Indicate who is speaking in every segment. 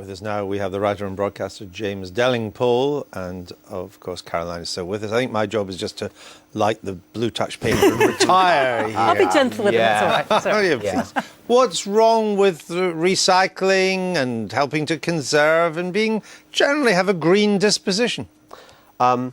Speaker 1: With us now, we have the writer and broadcaster James Delingpole, and of course Caroline is still with us. I think my job is just to light the blue touch paper and retire here.
Speaker 2: I'll be gentle with him, it's all right. It's all right.
Speaker 1: Yeah. What's wrong with recycling and helping to conserve and being generally have a green disposition?
Speaker 3: I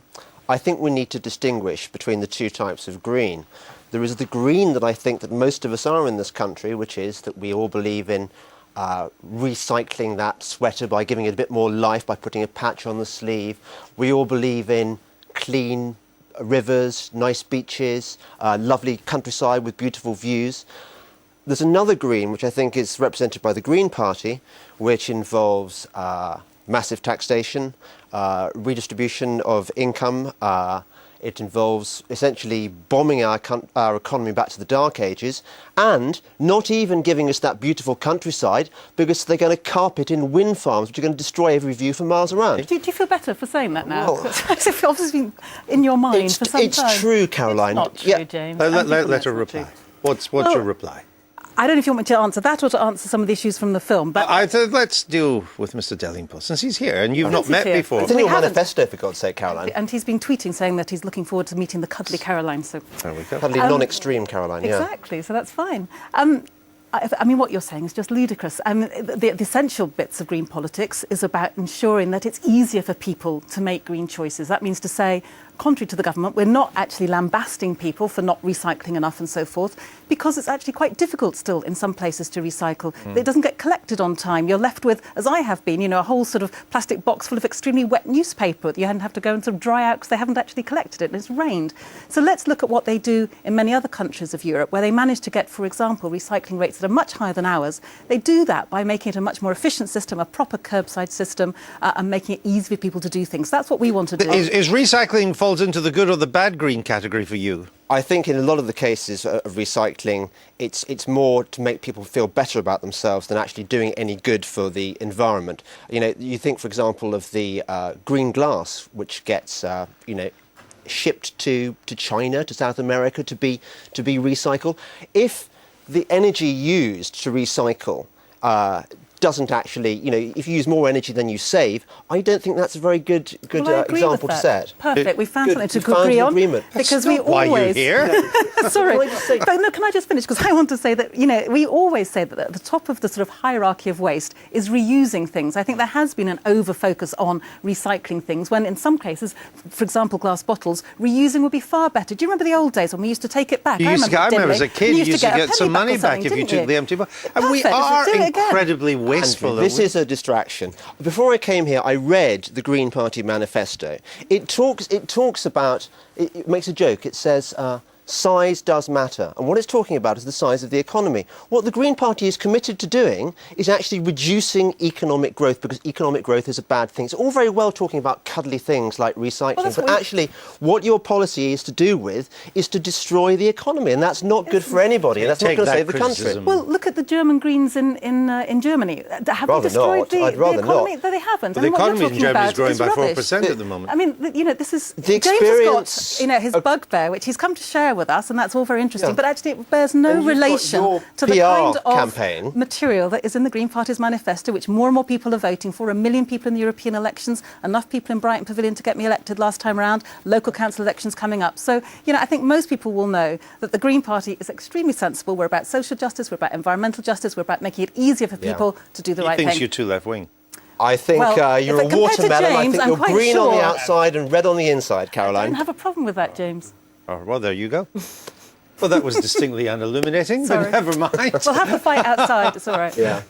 Speaker 3: think we need to distinguish between the two types of green. There is the green that I think that most of us are in this country, which is that we all believe in recycling that sweater by giving it a bit more life, by putting a patch on the sleeve. We all believe in clean rivers, nice beaches, lovely countryside with beautiful views. There's another green, which I think is represented by the Green Party, which involves massive taxation, redistribution of income. It involves essentially bombing our economy back to the Dark Ages and not even giving us that beautiful countryside because they're going to carpet in wind farms which are going to destroy every view for miles around.
Speaker 2: Do you feel better for saying that now? Well, it's obviously been in your mind for some time.
Speaker 3: It's true, Caroline.
Speaker 2: It's not true, James.
Speaker 1: Let her reply. What's your reply?
Speaker 2: I don't know if you want me to answer that or to answer some of the issues from the film, but
Speaker 1: let's deal with Mr. Delingpole, since he's here and you've not met before.
Speaker 3: It's in your manifesto, for God's sake, Caroline.
Speaker 2: And he's been tweeting saying that he's looking forward to meeting the cuddly Caroline. So
Speaker 1: there we go.
Speaker 3: Cuddly, non-extreme Caroline, yeah.
Speaker 2: Exactly, so that's fine. I mean, what you're saying is just ludicrous. The essential bits of green politics is about ensuring that it's easier for people to make green choices. That means to say, contrary to the government, we're not actually lambasting people for not recycling enough and so forth, because it's actually quite difficult still in some places to recycle. It doesn't get collected on time. You're left with, as I have been, a whole sort of plastic box full of extremely wet newspaper that you have to go and sort of dry out because they haven't actually collected it and it's rained. So let's look at what they do in many other countries of Europe, where they manage to get, for example, recycling rates that are much higher than ours. They do that by making it a much more efficient system, a proper curbside system, and making it easy for people to do things. That's what we want to do.
Speaker 1: Is recycling falls into the good or the bad green category for you?
Speaker 3: I think in a lot of the cases of recycling, it's more to make people feel better about themselves than actually doing any good for the environment. You think, for example, of the green glass, which gets, shipped to China, to South America, to be recycled. If the energy used to recycle doesn't actually, if you use more energy than you save, I don't think that's a very good example to set.
Speaker 2: Perfect. We found something to agree on. Because we
Speaker 1: why
Speaker 2: always.
Speaker 1: You're here.
Speaker 2: Sorry. But no, can I just finish? Because I want to say that, we always say that at the top of the sort of hierarchy of waste is reusing things. I think there has been an over-focus on recycling things when in some cases, for example, glass bottles, reusing would be far better. Do you remember the old days when we used to take it back?
Speaker 1: I remember as a kid, you used to get some money back if you took the empty bottle. And we are incredibly wasteful.
Speaker 3: This is a distraction. Before I came here, I read the Green Party manifesto. It makes a joke. It says, size does matter. And what it's talking about is the size of the economy. What the Green Party is committed to doing is actually reducing economic growth, because economic growth is a bad thing. It's all very well talking about cuddly things like recycling, but actually what your policy is to do with is to destroy the economy, and that's not good for anybody, and that's not going to save the country.
Speaker 2: Well, look at the German Greens in Germany. Have they destroyed the economy? No, they haven't.
Speaker 1: But the economy in Germany is growing by 4% at the moment.
Speaker 2: I mean, this is... James has got, his bugbear, which he's come to share with us, and that's all very interesting, but actually it bears no relation to the kind of material that is in the Green Party's manifesto, which more and more people are voting for. 1 million people in the European elections, enough people in Brighton Pavilion to get me elected last time around, local council elections coming up. So, I think most people will know that the Green Party is extremely sensible. We're about social justice, we're about environmental justice, we're about making it easier for people to do the right thing.
Speaker 1: He thinks you're too left-wing.
Speaker 3: I think you're a watermelon. I think you're green on the outside and red on the inside, Caroline.
Speaker 2: I don't have a problem with that, James.
Speaker 1: Oh, well, there you go. Well, that was distinctly unilluminating, but never mind.
Speaker 2: We'll have the fight outside. It's all right.
Speaker 3: Yeah.